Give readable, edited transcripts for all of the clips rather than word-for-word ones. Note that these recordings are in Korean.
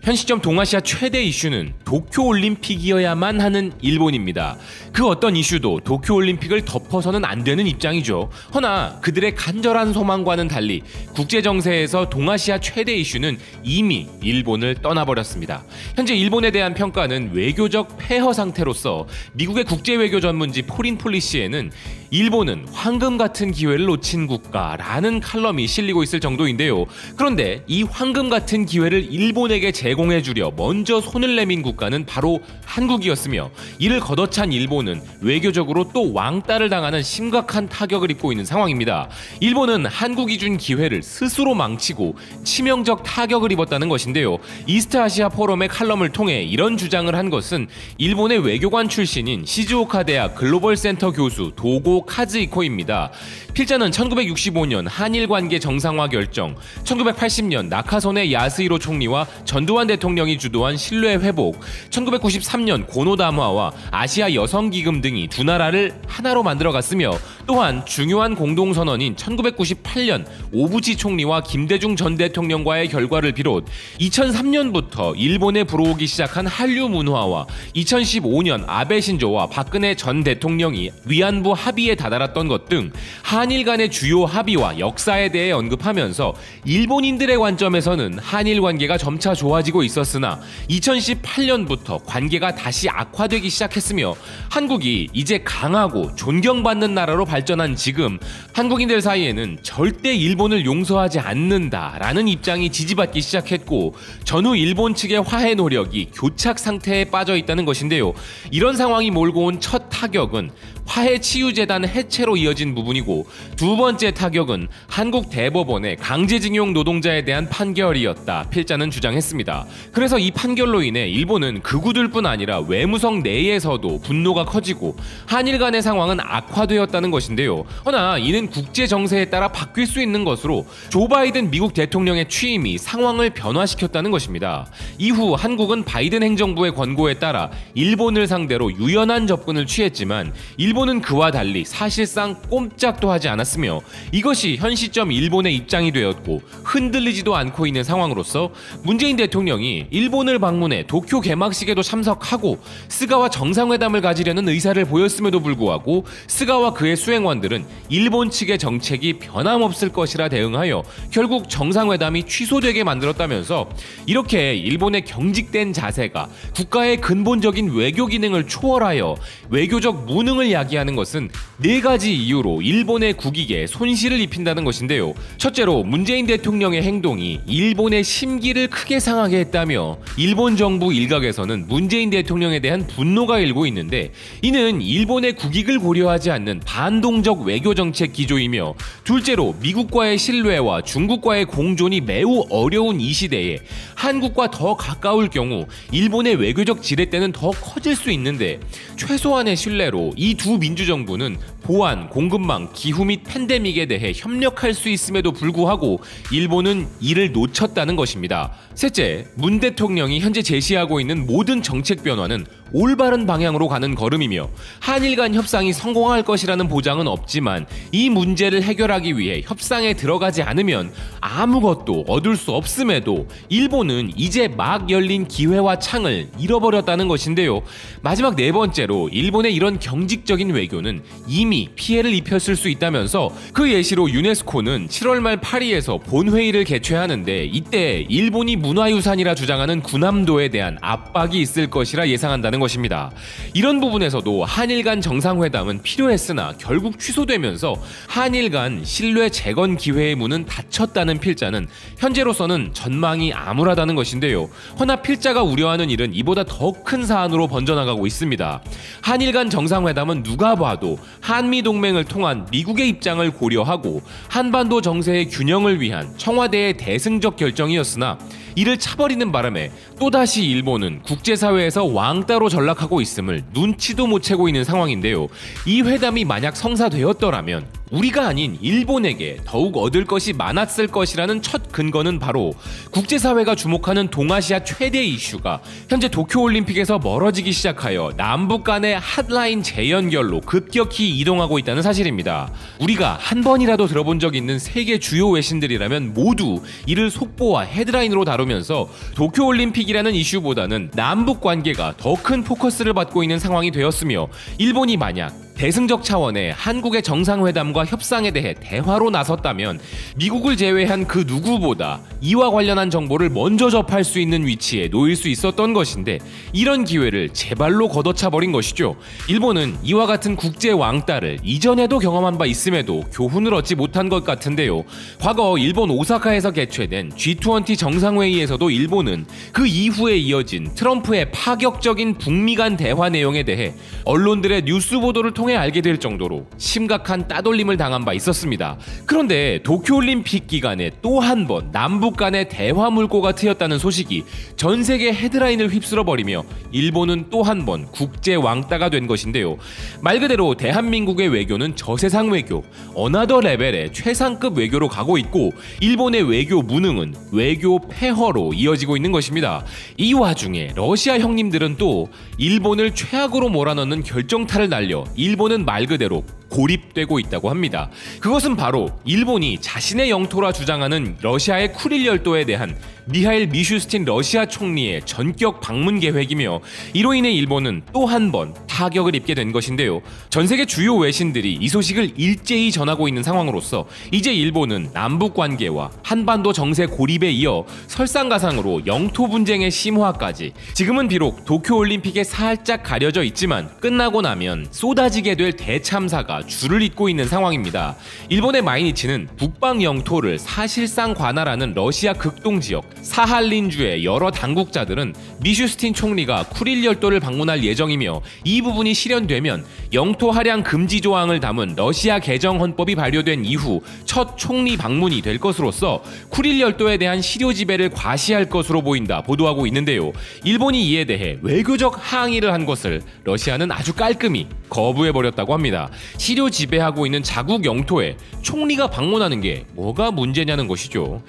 현 시점 동아시아 최대 이슈는 도쿄올림픽이어야만 하는 일본입니다. 그 어떤 이슈도 도쿄올림픽을 덮어서는 안 되는 입장이죠. 허나 그들의 간절한 소망과는 달리 국제정세에서 동아시아 최대 이슈는 이미 일본을 떠나버렸습니다. 현재 일본에 대한 평가는 외교적 폐허 상태로서 미국의 국제외교 전문지 포린폴리시에는 일본은 황금 같은 기회를 놓친 국가라는 칼럼이 실리고 있을 정도인데요. 그런데 이 황금 같은 기회를 일본에게 제공해주려 먼저 손을 내민 국가는 바로 한국이었으며, 이를 걷어찬 일본은 외교적으로 또 왕따를 당하는 심각한 타격을 입고 있는 상황입니다. 일본은 한국이 준 기회를 스스로 망치고 치명적 타격을 입었다는 것인데요. 이스트아시아 포럼의 칼럼을 통해 이런 주장을 한 것은 일본의 외교관 출신인 시즈오카 대학 글로벌 센터 교수 도고 카즈이코입니다. 필자는 1965년 한일 관계 정상화 결정, 1980년 나카소네 야스히로 총리와 전두환 대통령이 주도한 신뢰 회복, 1993년 고노 담화와 아시아 여성기금 등이 두 나라를 하나로 만들어갔으며, 또한 중요한 공동선언인 1998년 오부치 총리와 김대중 전 대통령과의 결과를 비롯 2003년부터 일본에 불어오기 시작한 한류 문화와 2015년 아베 신조와 박근혜 전 대통령이 위안부 합의에 다다랐던 것 등 한일 간의 주요 합의와 역사에 대해 언급하면서 일본인들의 관점에서는 한일 관계가 점차 좋아지고 있었으나 2018년부터 관계가 다시 악화되기 시작했으며, 한국이 이제 강하고 존경받는 나라로 발전한 지금 한국인들 사이에는 절대 일본을 용서하지 않는다라는 입장이 지지받기 시작했고, 전후 일본 측의 화해 노력이 교착 상태에 빠져 있다는 것인데요. 이런 상황이 몰고 온 첫 타격은 화해치유재단 해체로 이어진 부분이고, 두 번째 타격은 한국 대법원의 강제징용 노동자에 대한 판결이었다, 필자는 주장했습니다. 그래서 이 판결로 인해 일본은 극우들 뿐 아니라 외무성 내에서도 분노가 커지고 한일 간의 상황은 악화되었다는 것인데요. 허나 이는 국제 정세에 따라 바뀔 수 있는 것으로 조 바이든 미국 대통령의 취임이 상황을 변화시켰다는 것입니다. 이후 한국은 바이든 행정부의 권고에 따라 일본을 상대로 유연한 접근을 취했지만, 일본은 그와 달리 사실상 꼼짝도 하지 않았으며, 이것이 현 시점 일본의 입장이 되었고 흔들리지도 않고 있는 상황으로서 문재인 대통령이 일본을 방문해 도쿄 개막식에도 참석하고 스가와 정상회담을 가지려는 의사를 보였음에도 불구하고 스가와 그의 수행원들은 일본 측의 정책이 변함없을 것이라 대응하여 결국 정상회담이 취소되게 만들었다면서, 이렇게 일본의 경직된 자세가 국가의 근본적인 외교 기능을 초월하여 외교적 무능을 야기하는 것은 네 가지 이유로 일본의 국익에 손실을 입힌다는 것인데요. 첫째로 문재인 대통령의 행동이 일본의 심기를 크게 상하게 했다며 일본 정부 일각에서는 문재인 대통령에 대한 분노가 일고 있는데, 이는 일본의 국익을 고려하지 않는 반동적 외교정책 기조이며, 둘째로 미국과의 신뢰와 중국과의 공존이 매우 어려운 이 시대에 한국과 더 가까울 경우 일본의 외교적 지렛대는 더 커질 수 있는데, 최소한의 신뢰로 이 두 민주정부는 보안, 공급망, 기후 및 팬데믹에 대해 협력할 수 있음에도 불구하고 일본은 이를 놓쳤다는 것입니다. 셋째, 문 대통령이 현재 제시하고 있는 모든 정책 변화는 올바른 방향으로 가는 걸음이며, 한일 간 협상이 성공할 것이라는 보장은 없지만 이 문제를 해결하기 위해 협상에 들어가지 않으면 아무것도 얻을 수 없음에도 일본은 이제 막 열린 기회와 창을 잃어버렸다는 것인데요. 마지막 네 번째로, 일본의 이런 경직적인 외교는 이미 피해를 입혔을 수 있다면서 그 예시로 유네스코는 7월 말 파리에서 본회의를 개최하는데, 이때 일본이 문화유산이라 주장하는 군함도에 대한 압박이 있을 것이라 예상한다는 것입니다. 이런 부분에서도 한일 간 정상회담은 필요했으나 결국 취소되면서 한일 간 신뢰 재건 기회의 문은 닫혔다는 필자는 현재로서는 전망이 암울하다는 것인데요. 허나 필자가 우려하는 일은 이보다 더 큰 사안으로 번져나가고 있습니다. 한일 간 정상회담은 누가 봐도 한미동맹을 통한 미국의 입장을 고려하고 한반도 정세의 균형을 위한 청와대의 대승적 결정이었으나, 이를 차버리는 바람에 또다시 일본은 국제사회에서 왕따로 전락하고 있음을 눈치도 못 채고 있는 상황인데요. 이 회담이 만약 성사되면 성사되었더라면 우리가 아닌 일본에게 더욱 얻을 것이 많았을 것이라는 첫 근거는 바로 국제사회가 주목하는 동아시아 최대 이슈가 현재 도쿄올림픽에서 멀어지기 시작하여 남북 간의 핫라인 재연결로 급격히 이동하고 있다는 사실입니다. 우리가 한 번이라도 들어본 적 있는 세계 주요 외신들이라면 모두 이를 속보와 헤드라인으로 다루면서 도쿄올림픽이라는 이슈보다는 남북 관계가 더 큰 포커스를 받고 있는 상황이 되었으며, 일본이 만약 대승적 차원의 한국의 정상회담과 협상에 대해 대화로 나섰다면 미국을 제외한 그 누구보다 이와 관련한 정보를 먼저 접할 수 있는 위치에 놓일 수 있었던 것인데, 이런 기회를 제발로 걷어차버린 것이죠. 일본은 이와 같은 국제 왕따를 이전에도 경험한 바 있음에도 교훈을 얻지 못한 것 같은데요. 과거 일본 오사카에서 개최된 G20 정상회의에서도 일본은 그 이후에 이어진 트럼프의 파격적인 북미 간 대화 내용에 대해 언론들의 뉴스 보도를 통해 알게 될 정도로 심각한 따돌림을 당한 바 있었습니다. 그런데 도쿄올림픽 기간에 또 한 번 남북 간의 대화 물꼬가 트였다는 소식이 전 세계 헤드라인을 휩쓸어버리며 일본은 또 한 번 국제 왕따가 된 것인데요. 말 그대로 대한민국의 외교는 저세상 외교, 어나더 레벨의 최상급 외교로 가고 있고, 일본의 외교 무능은 외교 폐허로 이어지고 있는 것입니다. 이 와중에 러시아 형님들은 또 일본을 최악으로 몰아넣는 결정타를 날려 일본은 말 그대로 고립되고 있다고 합니다. 그것은 바로 일본이 자신의 영토라 주장하는 러시아의 쿠릴 열도에 대한 미하일 미슈스틴 러시아 총리의 전격 방문 계획이며, 이로 인해 일본은 또 한 번 타격을 입게 된 것인데요. 전 세계 주요 외신들이 이 소식을 일제히 전하고 있는 상황으로서 이제 일본은 남북 관계와 한반도 정세 고립에 이어 설상가상으로 영토 분쟁의 심화까지, 지금은 비록 도쿄올림픽에 살짝 가려져 있지만 끝나고 나면 쏟아지게 될 대참사가 줄을 잇고 있는 상황입니다. 일본의 마이니치는 북방 영토를 사실상 관할하는 러시아 극동지역 사할린주의 여러 당국자들은 미슈스틴 총리가 쿠릴 열도를 방문할 예정이며, 이 부분이 실현되면 영토 할양 금지 조항을 담은 러시아 개정 헌법이 발효된 이후 첫 총리 방문이 될 것으로서 쿠릴 열도에 대한 실효 지배를 과시할 것으로 보인다 보도하고 있는데요. 일본이 이에 대해 외교적 항의를 한 것을 러시아는 아주 깔끔히 거부해버렸다고 합니다. 실효 지배하고 있는 자국 영토에 총리가 방문하는 게 뭐가 문제냐는 것이죠.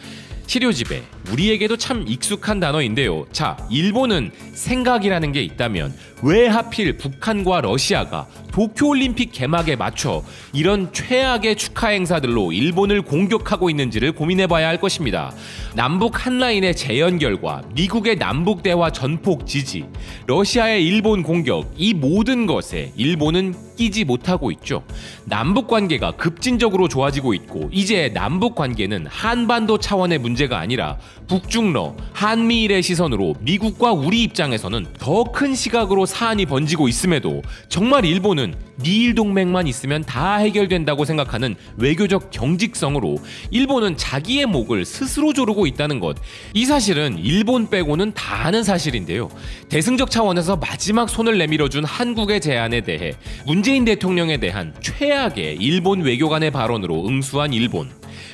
실효 지배, 우리에게도 참 익숙한 단어인데요. 자, 일본은 생각이라는 게 있다면 왜 하필 북한과 러시아가 도쿄올림픽 개막에 맞춰 이런 최악의 축하 행사들로 일본을 공격하고 있는지를 고민해봐야 할 것입니다. 남북 한라인의 재연결과 미국의 남북 대화 전폭 지지, 러시아의 일본 공격, 이 모든 것에 일본은 끼지 못하고 있죠. 남북 관계가 급진적으로 좋아지고 있고, 이제 남북 관계는 한반도 차원의 문제가 아니라 북중러, 한미일의 시선으로 미국과 우리 입장에서는 더 큰 시각으로 사안이 번지고 있음에도 정말 일본은 미일 동맹만 있으면 다 해결된다고 생각하는 외교적 경직성으로 일본은 자기의 목을 스스로 조르고 있다는 것, 이 사실은 일본 빼고는 다 아는 사실인데요. 대승적 차원에서 마지막 손을 내밀어준 한국의 제안에 대해 문재인 대통령에 대한 최악의 일본 외교관의 발언으로 응수한 일본.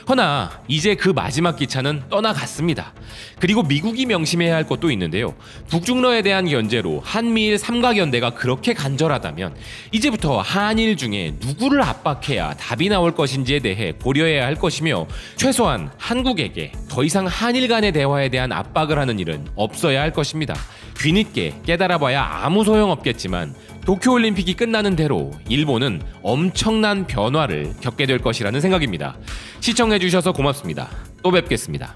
허나 이제 그 마지막 기차는 떠나갔습니다. 그리고 미국이 명심해야 할 것도 있는데요. 북중러에 대한 견제로 한미일 삼각연대가 그렇게 간절하다면 이제부터 한일 중에 누구를 압박해야 답이 나올 것인지에 대해 고려해야 할 것이며, 최소한 한국에게 더 이상 한일 간의 대화에 대한 압박을 하는 일은 없어야 할 것입니다. 뒤늦게 깨달아봐야 아무 소용없겠지만 도쿄올림픽이 끝나는 대로 일본은 엄청난 변화를 겪게 될 것이라는 생각입니다. 시청해주셔서 고맙습니다. 또 뵙겠습니다.